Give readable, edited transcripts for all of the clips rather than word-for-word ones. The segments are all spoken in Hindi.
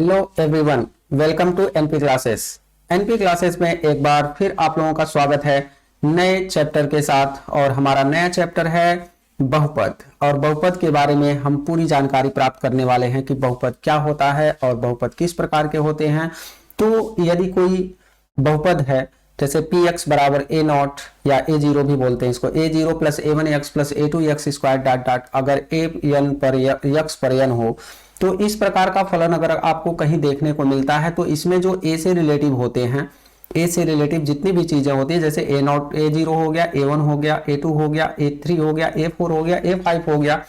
Hello everyone, welcome to NP classes. NP classes में एक बार फिर आप लोगों का स्वागत है नए चैप्टर के साथ। और हमारा नया चैप्टर है बहुपद। और बहुपद के बारे में हम पूरी जानकारी प्राप्त करने वाले हैं कि बहुपद क्या होता है और बहुपद किस प्रकार के होते हैं। तो यदि कोई बहुपद है जैसे पी एक्स बराबर ए नॉट या ए जीरो भी बोलते हैं इसको, a zero plus a one x plus a two x square dot dot, अगर ए एन पर यक्स पर एन हो तो इस प्रकार का फलन अगर आपको कहीं देखने को मिलता है तो इसमें जो ए से रिलेटिव होते हैं, ए से रिलेटिव जितनी भी चीजें होती है जैसे ए नॉट ए जीरो हो गया, ए वन हो गया, ए टू हो गया, ए थ्री हो गया, ए फोर हो गया, ए फाइव हो गया,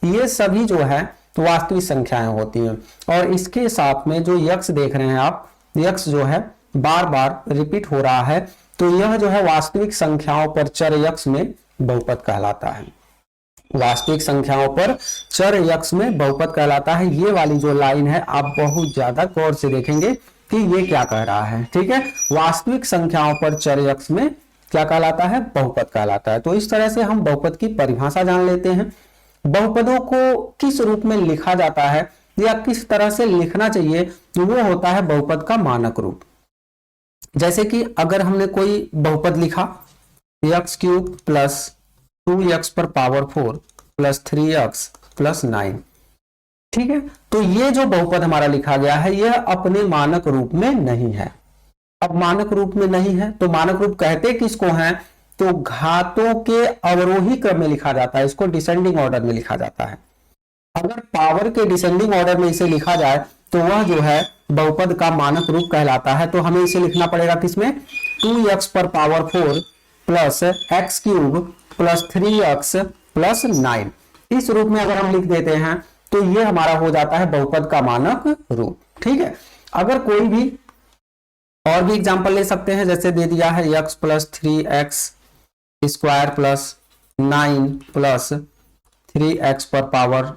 ये सभी जो है तो वास्तविक संख्याएं होती हैं। और इसके साथ में जो यक्स देख रहे हैं आप, यक्स जो है बार बार रिपीट हो रहा है, तो यह जो है वास्तविक संख्याओं पर चर यक्स में बहुपद कहलाता है। वास्तविक संख्याओं पर चर यक्स में बहुपद कहलाता है। ये वाली जो लाइन है आप बहुत ज्यादा गौर से देखेंगे कि ये क्या कह रहा है। ठीक है, वास्तविक संख्याओं पर चर यक्स में क्या कहलाता है? बहुपद कहलाता है। तो इस तरह से हम बहुपद की परिभाषा जान लेते हैं। बहुपदों को किस रूप में लिखा जाता है या किस तरह से लिखना चाहिए, वो होता है बहुपद का मानक रूप। जैसे कि अगर हमने कोई बहुपद लिखा एक्स क्यूब प्लस 2x पर पावर 4 प्लस 3x प्लस 9, ठीक है, तो ये जो बहुपद हमारा लिखा गया है यह अपने मानक रूप में नहीं है। अब मानक रूप में नहीं है तो मानक रूप कहते किसको हैं? तो घातों के अवरोही क्रम में लिखा जाता है, इसको डिसेंडिंग ऑर्डर में लिखा जाता है। अगर पावर के डिसेंडिंग ऑर्डर में इसे लिखा जाए तो वह जो है बहुपद का मानक रूप कहलाता है। तो हमें इसे लिखना पड़ेगा किसमें? 2x पर power 4 plus x cube plus 3x plus 9, इस रूप में अगर हम लिख देते हैं तो ये हमारा हो जाता है बहुपद का मानक रूप। ठीक है, अगर कोई भी और भी एग्जांपल ले सकते हैं, जैसे दे दिया है x plus 3x square plus 9 plus 3x पर पावर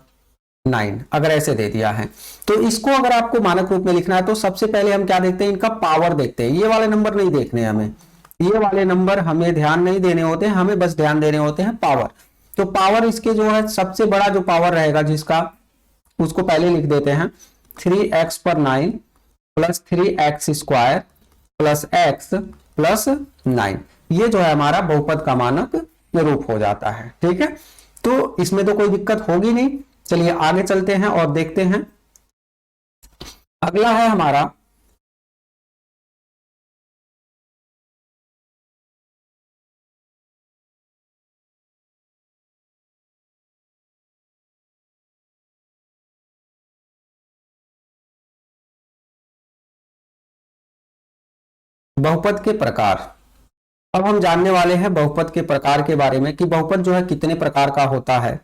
9, अगर ऐसे दे दिया है तो इसको अगर आपको मानक रूप में लिखना है तो सबसे पहले हम क्या देखते हैं? इनका पावर देखते हैं। ये वाले नंबर नहीं देखने हमें, ये वाले नंबर हमें ध्यान नहीं देने होते हैं, हमें बस ध्यान देने होते हैं पावर। तो पावर इसके जो है सबसे बड़ा जो पावर रहेगा जिसका, उसको पहले लिख देते हैं 3x पर 9 plus 3x square plus x plus 9, ये जो है हमारा बहुपद का मानक रूप हो जाता है। ठीक है, तो इसमें तो कोई दिक्कत होगी नहीं। चलिए आगे चलते हैं और देखते हैं। अगला है हमारा बहुपद के प्रकार। अब हम जानने वाले हैं बहुपद के प्रकार के बारे में कि बहुपद जो है कितने प्रकार का होता है।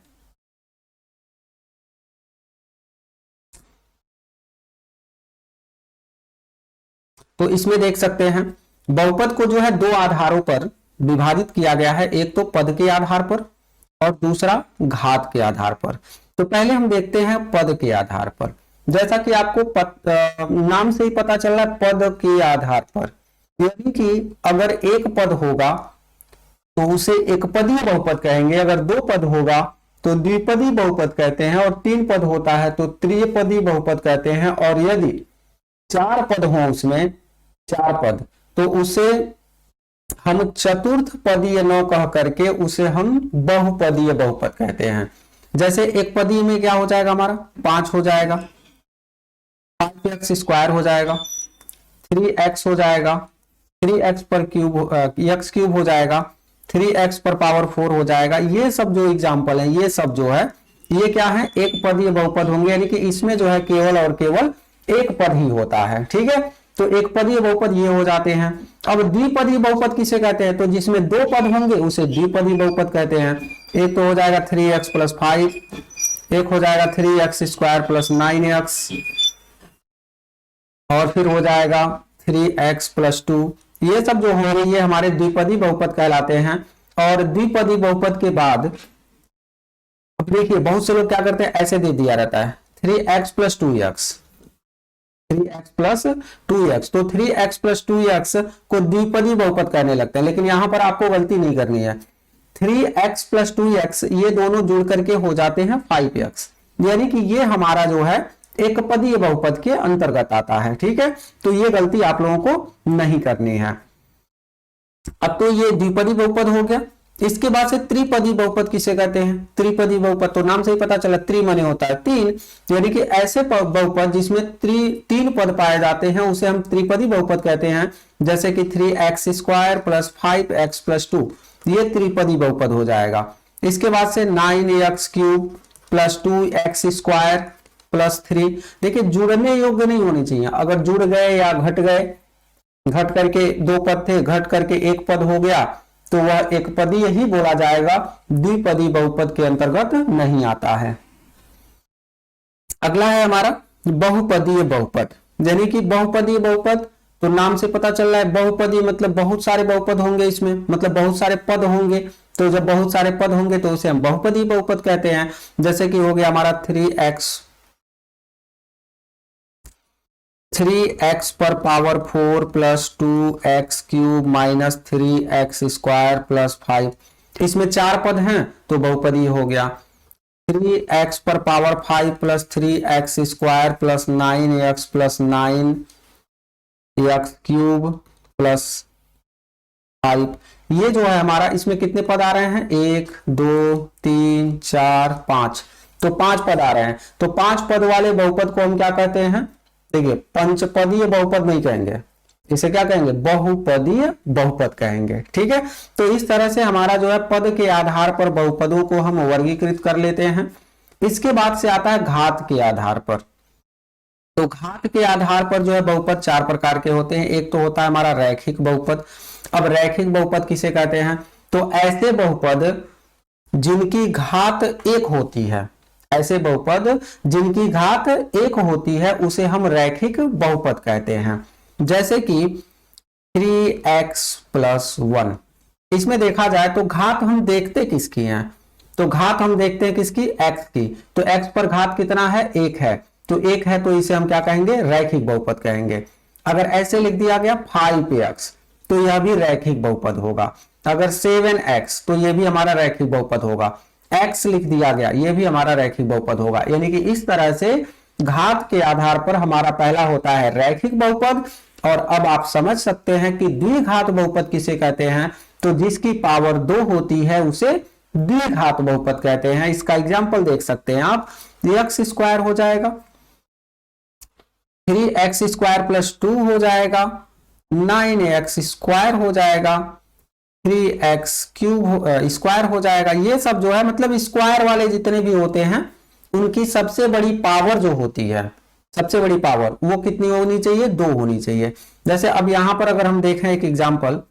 तो इसमें देख सकते हैं बहुपद को जो है दो आधारों पर विभाजित किया गया है, एक तो पद के आधार पर और दूसरा घात के आधार पर। तो पहले हम देखते हैं पद के आधार पर। जैसा कि आपको नाम से ही पता चल रहा है, पद के आधार पर, यानी कि अगर एक पद होगा तो उसे एक पदीय बहुपद कहेंगे, अगर दो पद होगा तो द्विपदी बहुपद कहते हैं, और तीन पद होता है तो त्रिपदी बहुपद कहते हैं, और यदि चार पद हो उसमें, चार पद, तो उसे हम चतुर्थ पदीय न कह करके उसे हम बहुपदीय बहुपद कहते हैं। जैसे एक पदीय में क्या हो जाएगा हमारा? 5 हो जाएगा, 5x स्क्वायर हो जाएगा, 3x हो जाएगा, 3x पर क्यूब x क्यूब हो जाएगा, 3x पर पावर 4 हो जाएगा। ये सब जो एग्जाम्पल है, ये सब जो है ये क्या है? एक पदीय बहुपद होंगे, यानी कि इसमें जो है केवल और केवल एक पद ही होता है। ठीक है, तो एक पदीय बहुपद ये हो जाते हैं। अब द्विपदीय बहुपद किसे कहते हैं? तो जिसमें दो पद होंगे उसे द्विपदीय बहुपद कहते हैं। एक तो हो जाएगा 3x प्लस 5, एक हो जाएगा 3x स्क्वायर प्लस 9x, और फिर हो जाएगा 3x प्लस 2। ये सब जो होंगे ये हमारे द्विपदीय बहुपद कहलाते हैं। और द्विपदीय बहुपद के बाद देखिए बहुत से लोग क्या करते हैं, ऐसे दे दिया रहता है 3x plus 2x, 3x plus 2x, तो 3x प्लस 2x को द्विपदीय बहुपद कहने लगते हैं। लेकिन यहां पर आपको गलती नहीं करनी है। 3x प्लस 2x ये दोनों जुड़ करके हो जाते हैं 5x, यानी कि ये हमारा जो है एक पदीय बहुपद के अंतर्गत आता है। ठीक है, तो ये गलती आप लोगों को नहीं करनी है। अब तो ये द्विपदी बहुपद हो गया। इसके बाद से त्रिपदी बहुपद किसे कहते हैं? त्रिपदी बहुपद तो नाम से ही पता चला, त्रि माने होता है तीन, यानी कि ऐसे बहुपद जिसमें तीन पद पाए जाते हैं उसे हम त्रिपदी बहुपद कहते हैं। जैसे कि 3x² प्लस 5x प्लस 2, ये त्रिपदी बहुपद हो जाएगा। इसके बाद से 9x³ प्लस 2x² प्लस 3, देखिए जुड़ने योग्य नहीं होनी चाहिए। अगर जुड़ गए या घट गए, घट करके दो पद थे, घट करके एक पद हो गया, तो वह एक पदी ही बोला जाएगा, द्विपदी बहुपद के अंतर्गत नहीं आता है। अगला है हमारा बहुपदीय बहुपद, यानी कि बहुपदीय बहुपद तो नाम से पता चल रहा है, बहुपदी मतलब बहुत सारे बहुपद होंगे इसमें, मतलब बहुत सारे पद होंगे। तो जब बहुत सारे पद होंगे तो उसे हम बहुपदी बहुपद कहते हैं। जैसे कि हो गया हमारा 3x पर power 4 plus 2x³ minus 3x² plus 5, इसमें चार पद हैं तो बहुपदी हो गया। 3x पर power 5 plus 3x² plus 9x plus 9x³ plus 5, ये जो है हमारा, इसमें कितने पद आ रहे हैं? 1 2 3 4 5, तो 5 पद आ रहे हैं। तो 5 पद वाले बहुपद को हम क्या कहते हैं? देखिए, पंचपदीय बहुपद नहीं कहेंगे, इसे क्या कहेंगे? बहुपदीय बहुपद कहेंगे। ठीक है, तो इस तरह से हमारा जो है पद के आधार पर बहुपदों को हम वर्गीकृत कर लेते हैं। इसके बाद से आता है घात के आधार पर। तो घात के आधार पर जो है बहुपद चार प्रकार के होते हैं। एक तो होता है हमारा रैखिक बहुपद। अब रैखिक बहुपद किसे कहते हैं? तो ऐसे बहुपद जिनकी घात एक होती है, ऐसे बहुपद जिनकी घात एक होती है उसे हम रैखिक बहुपद कहते हैं। जैसे कि 3x प्लस 1, इसमें देखा जाए तो घात हम देखते किसकी है? तो घात हम देखते हैं किसकी? x की। तो x पर घात कितना है? 1 है, तो 1 है, तो इसे हम क्या कहेंगे? रैखिक बहुपद कहेंगे। अगर ऐसे लिख दिया गया 5x, तो यह भी रैखिक बहुपद होगा। अगर 7x, तो यह भी हमारा रैखिक बहुपद होगा। x लिख दिया गया, यह भी हमारा रैखिक बहुपद होगा। यानी कि इस तरह से घात के आधार पर हमारा पहला होता है रैखिक बहुपद। और अब आप समझ सकते हैं कि द्विघात बहुपद किसे कहते हैं? तो जिसकी पावर 2 होती है उसे द्विघात बहुपद कहते हैं। इसका एग्जांपल देख सकते हैं आप, x² हो जाएगा, 3x² प्लस 2 हो जाएगा, 9x² हो जाएगा, 3x³ हो जाएगा। ये सब जो है मतलब स्क्वायर वाले जितने भी होते हैं उनकी सबसे बड़ी पावर जो होती है, सबसे बड़ी पावर वो कितनी होनी चाहिए? 2 होनी चाहिए। जैसे अब यहां पर अगर हम देखें एक एग्जांपल,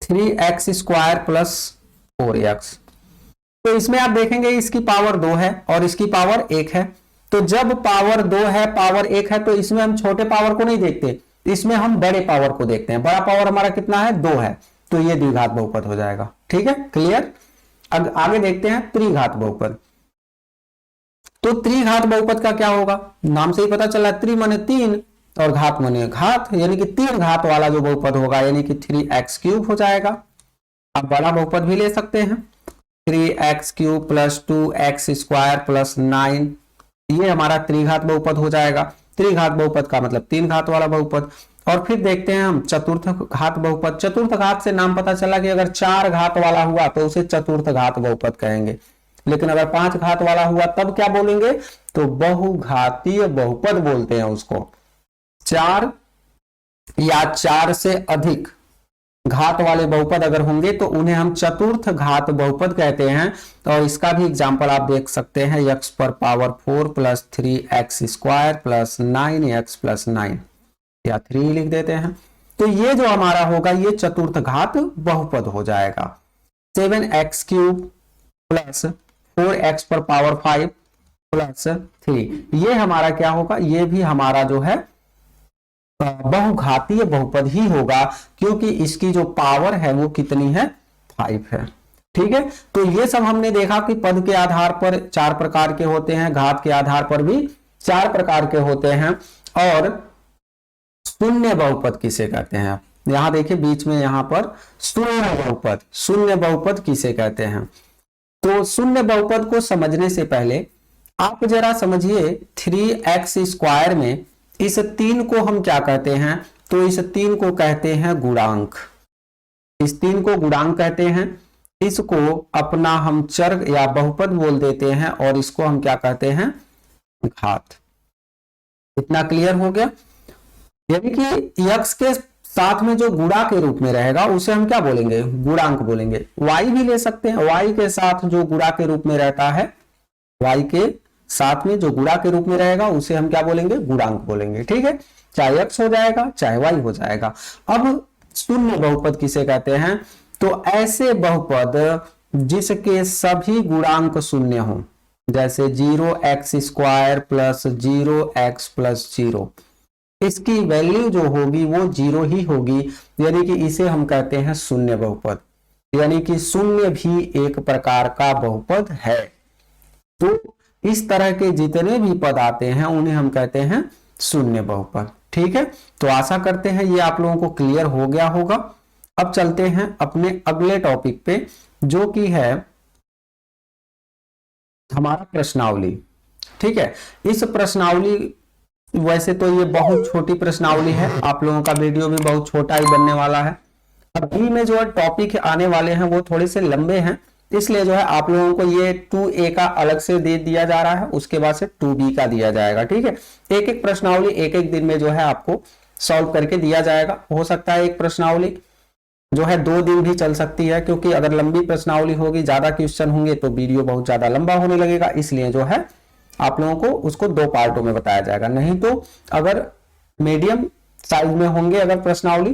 3x² प्लस 4x, तो इसमें आप देखेंगे इसकी पावर 2 है और इसकी पावर 1 है। तो जब पावर 2 है, पावर 1 है, तो इसमें हम छोटे पावर को नहीं देखते, इसमें हम बड़े पावर को देखते हैं। बड़ा पावर हमारा कितना है? 2 है, तो ये द्विघात बहुपद हो जाएगा। ठीक है, क्लियर। अब आगे देखते हैं त्रिघात बहुपद। तो त्रिघात बहुपद का क्या होगा? नाम से ही पता चला, त्रि माने 3 और घात माने घात, यानी कि 3 घात वाला जो बहुपद होगा, यानी कि 3x³ हो जाएगा। आप बड़ा बहुपद भी ले सकते हैं, 3x³ प्लस 2x² प्लस 9, ये हमारा त्रिघात बहुपद हो जाएगा। त्रिघात बहुपद का मतलब 3 घात वाला बहुपद। और फिर देखते हैं हम चतुर्थ घात बहुपद। चतुर्थ घात से नाम पता चला कि अगर 4 घात वाला हुआ तो उसे चतुर्थ घात बहुपद कहेंगे, लेकिन अगर 5 घात वाला हुआ तब क्या बोलेंगे? तो बहुघातीय बहुपद बोलते हैं उसको। 4 या 4 से अधिक घात वाले बहुपद अगर होंगे तो उन्हें हम चतुर्थ घात बहुपद कहते हैं। और इसका भी एग्जांपल आप देख सकते हैं, x पर power 4 plus 3x² plus 9x plus 9, या 3 लिख देते हैं। तो ये जो हमारा होगा ये चतुर्थ घात बहुपद हो जाएगा। 7x³ प्लस 4x पर पावर 5 प्लस 3, ये हमारा क्या होगा? ये भी हमारा जो है बहुघातीय बहुपद ही होगा, क्योंकि इसकी जो पावर है वो कितनी है? 5 है। ठीक है, तो ये सब हमने देखा कि पद के आधार पर 4 प्रकार के होते हैं, घात के आधार पर भी 4 प्रकार के होते हैं। और शून्य बहुपद किसे कहते हैं? यहां देखिए बीच में यहां पर शून्य बहुपद, शून्य बहुपद किसे कहते हैं? तो शून्य बहुपद को समझने से पहले आप जरा समझिए 3x² में इस 3 को हम क्या कहते हैं, तो इस 3 को कहते हैं गुणांक, इस 3 को गुणांक कहते हैं। इसको अपना हम चर या बहुपद बोल देते हैं और इसको हम क्या कहते हैं, घात। इतना क्लियर हो गया। यानी कि x के साथ में जो गुणा के रूप में रहेगा उसे हम क्या बोलेंगे, गुणांक बोलेंगे। y भी ले सकते हैं, y के साथ जो गुणा के रूप में रहता है, y के साथ में जो गुणा के रूप में रहेगा उसे हम क्या बोलेंगे, गुणांक बोलेंगे। ठीक है, चाहे x हो जाएगा चाहे y हो जाएगा। अब शून्य बहुपद किसे कहते हैं, तो ऐसे बहुपद जिसके सभी गुणांक शून्य हो, जैसे 0x² प्लस 0x प्लस 0, इसकी वैल्यू जो होगी वो 0 ही होगी, यानी कि इसे हम कहते हैं शून्य बहुपद। यानी कि शून्य भी एक प्रकार का बहुपद है। तो इस तरह के जितने भी पद आते हैं उन्हें हम कहते हैं शून्य बहुपद। ठीक है, तो आशा करते हैं ये आप लोगों को क्लियर हो गया होगा। अब चलते हैं अपने अगले टॉपिक पे, जो कि है हमारा प्रश्नावली। ठीक है, इस प्रश्नावली, वैसे तो ये बहुत छोटी प्रश्नावली है, आप लोगों का वीडियो भी बहुत छोटा ही बनने वाला है। अभी में जो है टॉपिक आने वाले हैं वो थोड़े से लंबे हैं, इसलिए जो है आप लोगों को ये 2A का अलग से दे दिया जा रहा है, उसके बाद से 2B का दिया जाएगा। ठीक है, एक एक प्रश्नावली एक एक दिन में जो है आपको सॉल्व करके दिया जाएगा। हो सकता है एक प्रश्नावली जो है 2 दिन भी चल सकती है, क्योंकि अगर लंबी प्रश्नावली होगी, ज्यादा क्वेश्चन होंगे तो वीडियो बहुत ज्यादा लंबा होने लगेगा, इसलिए जो है आप लोगों को उसको 2 पार्टों में बताया जाएगा। नहीं तो अगर मीडियम साइज में होंगे अगर प्रश्नावली,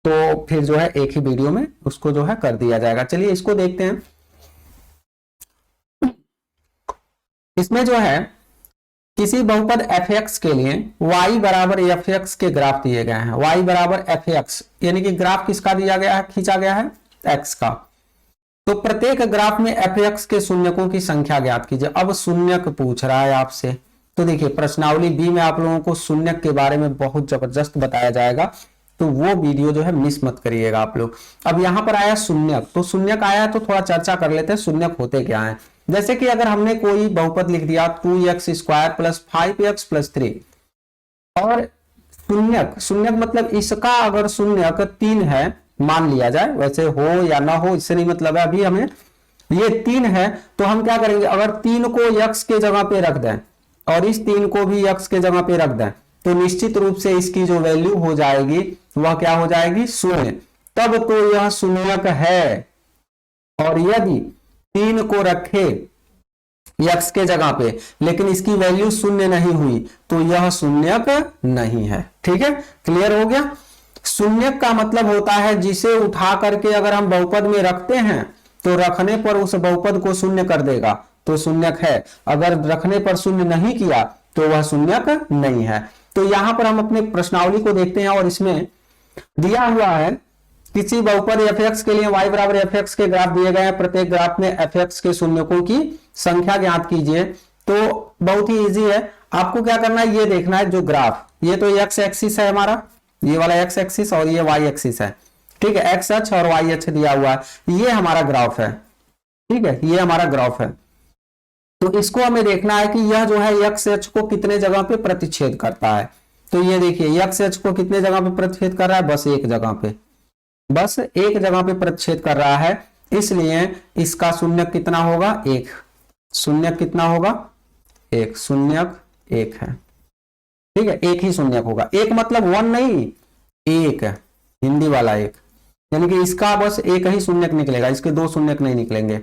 तो फिर जो है एक ही वीडियो में उसको जो है कर दिया जाएगा। चलिए इसको देखते हैं। इसमें जो है किसी बहुपद fx के लिए y बराबर fx के ग्राफ दिए गए हैं। y बराबर fx यानी कि ग्राफ किसका दिया गया है, खींचा गया है x का। तो प्रत्येक ग्राफ में fx के शून्यकों की संख्या ज्ञात कीजिए। अब शून्यक पूछ रहा है आपसे, तो देखिए प्रश्नावली बी में आप लोगों को शून्यक के बारे में बहुत जबरदस्त बताया जाएगा, तो वो वीडियो जो है मिस मत करिएगा आप लोग। अब यहां पर आया शून्यक, तो शून्यक आया तो थोड़ा चर्चा कर लेते हैं शून्यक होते क्या है। जैसे कि अगर हमने कोई बहुपद लिख दिया 2x² प्लस 5x प्लस 3, और शून्यक, शून्यक मतलब इसका अगर शून्यक 3 है मान लिया जाए, वैसे हो या ना हो इससे नहीं मतलब है, अभी हमें ये 3 है तो हम क्या करेंगे, अगर 3 को x के जगह पे रख दें और इस 3 को भी x के जगह पे रख दें, तो निश्चित रूप से इसकी जो वैल्यू हो जाएगी वह क्या हो जाएगी, शून्य। तब तो यह शून्यक है। और यदि 3 को रखे x के जगह पे लेकिन इसकी वैल्यू शून्य नहीं हुई, तो यह शून्यक नहीं है। ठीक है, क्लियर हो गया। शून्यक का मतलब होता है जिसे उठा करके अगर हम बहुपद में रखते हैं तो रखने पर उस बहुपद को शून्य कर देगा, तो शून्यक है। अगर रखने पर शून्य नहीं किया तो वह शून्यक नहीं है। तो यहां पर हम अपने प्रश्नावली को देखते हैं, और इसमें दिया हुआ है किसी बहुपद fx के लिए y बराबर fx के ग्राफ दिए गए हैं, प्रत्येक ग्राफ में fx के शून्यकों की संख्या ज्ञात कीजिए। तो बहुत ही इजी है, आपको क्या करना है, ये देखना है जो ग्राफ, ये तो x एक्सिस है हमारा, ये वाला x एक्सिस और ये y एक्सिस है। ठीक है, x अक्ष और y अक्ष दिया हुआ है, ये हमारा ग्राफ है। ठीक है, ये हमारा ग्राफ है। तो इसको हमें देखना है कि यह जो है x अक्ष को कितने जगह पे प्रतिच्छेद करता है। तो ये देखिए x अक्ष को कितने जगह पे प्रतिच्छेद कर रहा है, बस एक जगह पे, बस एक जगह पे प्रतिच्छेद कर रहा है, इसलिए इसका शून्यक कितना होगा, 1। शून्यक कितना होगा, 1। शून्यक 1 है। ठीक है, एक ही शून्यक होगा, एक मतलब 1 नहीं, एक है, हिंदी वाला एक, यानी कि इसका बस एक ही शून्यक निकलेगा, इसके 2 शून्यक नहीं निकलेंगे,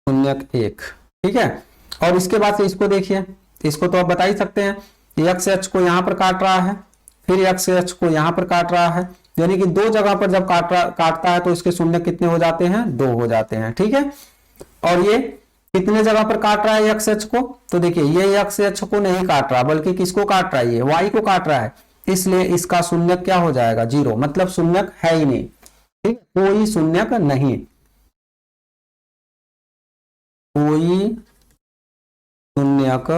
शून्यक 1। ठीक है, और इसके बाद से इसको देखिए, इसको तो आप बता ही सकते हैं, x अक्ष को यहां पर काट रहा है, फिर x अक्ष को यहां पर काट रहा है, यानी कि 2 जगह पर जब काटता है तो इसके शून्य कितने हो जाते हैं, 2 हो जाते हैं। ठीक है, और ये कितने जगह पर काट रहा है x अक्ष को, तो देखिए ये x अक्ष को नहीं काट रहा, बल्कि किसको काट रहा है, ये y को काट रहा है, इसलिए इसका शून्यक क्या हो जाएगा, 0, मतलब शून्यक है ही नहीं। ठीक, कोई शून्यक नहीं, कोई शून्यक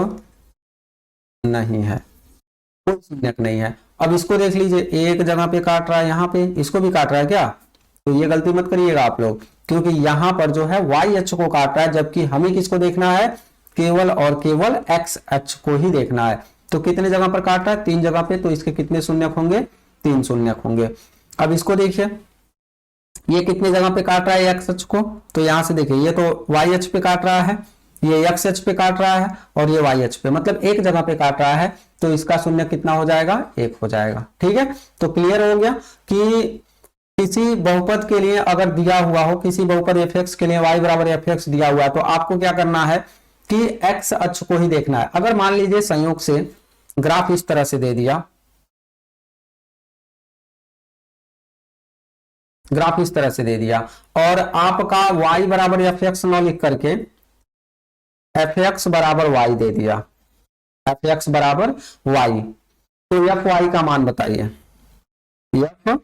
नहीं है, कोई शून्यक नहीं है। अब इसको देख लीजिए, एक जगह पे काट रहा है, यहां पे इसको भी काट रहा है क्या, तो ये गलती मत करिएगा आप लोग, क्योंकि यहां पर जो है वाई अक्ष को काट रहा है, जबकि हमें किसको देखना है, केवल और केवल एक्स अक्ष को ही देखना है। तो कितने जगह पर काट रहा है, 3 जगह पे, तो इसके कितने शून्यक होंगे, 3 शून्यक होंगे। अब इसको देखिए, ये कितने जगह पे काट रहा है एक्स अक्ष को, तो यहां से देखिए ये तो वाई अक्ष पे काट रहा है, ये एक्स अक्ष पे काट रहा है, और ये वाई अक्ष पे, मतलब एक जगह पे काट रहा है, तो इसका शून्य कितना हो जाएगा, 1 हो जाएगा। ठीक है, तो क्लियर हो गया कि किसी बहुपद के लिए अगर दिया हुआ हो, किसी बहुपद एफ के लिए y बराबर एफ दिया हुआ है, तो आपको क्या करना है कि x अक्ष को ही देखना है। अगर मान लीजिए संयोग से ग्राफ इस तरह से दे दिया, ग्राफ इस तरह से दे दिया, और आपका y बराबर एफ न लिख करके एफ बराबर y दे दिया, एफ बराबर y, तो एफ वाई का मान बताइए, एफ,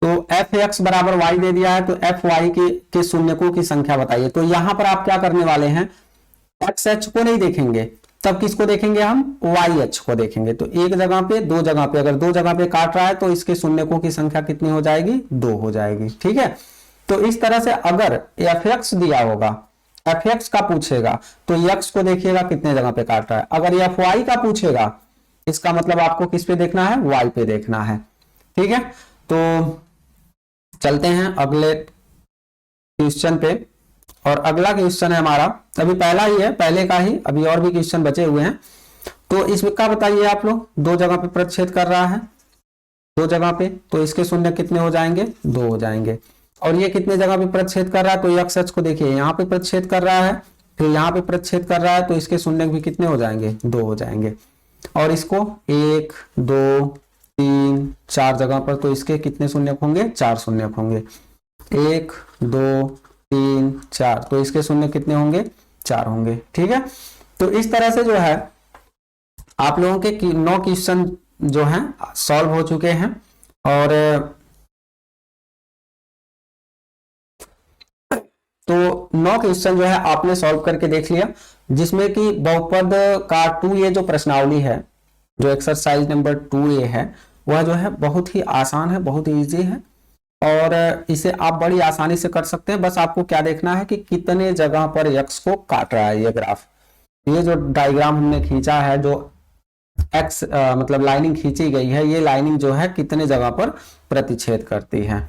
तो एफ एक्स बराबर वाई दे दिया है, तो एफ वाई के शून्यकों की संख्या बताइए। तो यहां पर आप क्या करने वाले हैं, एक्स एच को नहीं देखेंगे, तब किसको देखेंगे, हम वाई एच को देखेंगे। तो एक जगह पे, दो जगह पे, अगर 2 जगह पे काट रहा है तो इसके शून्यकों की संख्या कितनी हो जाएगी, 2 हो जाएगी। ठीक है, तो इस तरह से अगर एफ एक्स दिया होगा, एफ एक्स का पूछेगा, तो एक्स को देखिएगा कितने जगह पे काट रहा है। अगर एफ वाई का पूछेगा, इसका मतलब आपको किस पे देखना है, वाई पे देखना है। ठीक है, तो चलते हैं अगले क्वेश्चन पे, और अगला क्वेश्चन है हमारा, अभी पहला ही है, पहले का ही, अभी और भी क्वेश्चन बचे हुए हैं। तो इसमें क्या बताइए आप लोग, 2 जगह पे प्रतिच्छेद कर रहा है, 2 जगह पे, तो इसके शून्य कितने हो जाएंगे, 2 हो जाएंगे। और ये कितने जगह पे प्रतिच्छेद कर रहा है, तो एक्स अक्ष को देखिए, यहाँ पे प्रतिच्छेद कर रहा है, फिर यहाँ पे प्रतिच्छेद कर रहा है, तो इसके शून्य भी कितने हो जाएंगे, 2 हो जाएंगे। और इसको 1 2 3 4 जगह पर, तो इसके कितने शून्यक होंगे, 4 शून्यक होंगे, 1 2 3 4, तो इसके शून्य कितने होंगे, 4 होंगे। ठीक है, तो इस तरह से जो है आप लोगों के 9 क्वेश्चन जो हैं सॉल्व हो चुके हैं, और तो 9 क्वेश्चन जो है आपने सॉल्व करके देख लिया, जिसमें कि बहुपद का 2A जो प्रश्नावली है, जो एक्सरसाइज नंबर 2A है, वह जो है बहुत ही आसान है, बहुत ही इजी है, और इसे आप बड़ी आसानी से कर सकते हैं। बस आपको क्या देखना है कि कितने जगह पर एक्स को काट रहा है ये ग्राफ। ये जो डायग्राम हमने खींचा है, जो एक्स मतलब लाइनिंग खींची गई है, ये लाइनिंग जो है कितने जगह पर प्रतिच्छेद करती है।